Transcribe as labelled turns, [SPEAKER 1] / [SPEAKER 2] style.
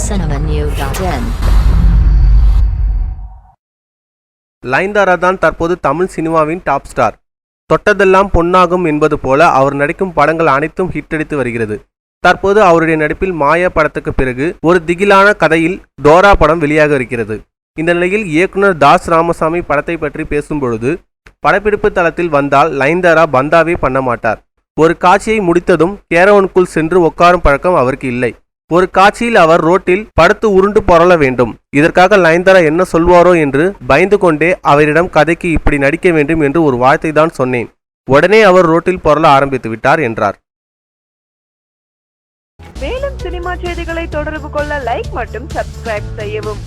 [SPEAKER 1] cinemaneu.in.
[SPEAKER 2] லைந்தாரா தான் தற்போது தமிழ் சினிமாவின் டாப் ஸ்டார். தொட்டதெல்லாம் பொன்னாகும் என்பது போல அவர் நடிக்கும் படங்கள் அனைத்தும் ஹிட் அடித்து வருகிறது. தற்போது அவருடைய நடிப்பில் மாயா படத்துக்கு பிறகு ஒரு திகிலான கதையில் டோரா படம் வெளியாக இருக்கிறது. இந்த நிலையில் இயக்குனர் தாஸ் ராமசாமி படத்தை பற்றி பேசும்பொழுது, படப்பிடிப்பு தளத்தில் வந்தால் லைந்தாரா பந்தாவே பண்ண மாட்டார். ஒரு காட்சியை முடித்ததும் கேரவனுக்குள் சென்று உட்காரும் பழக்கம் அவருக்கு இல்லை. ஒரு காட்சியில் அவர் ரோட்டில் படுத்து உருண்டு பொறள வேண்டும். இதற்காக லைந்தாரா என்ன சொல்வாரோ என்று பயந்து கொண்டே அவரிடம் கதைக்கு இப்படி நடிக்க வேண்டும் என்று ஒரு வார்த்தை தான் சொன்னேன். உடனே அவர் ரோட்டில் பொறள ஆரம்பித்து விட்டார் என்றார்.
[SPEAKER 3] மேலும் சினிமா செய்திகளை தொடர்பு கொள்ள லைக் மற்றும் சப்ஸ்கிரைப் செய்யவும்.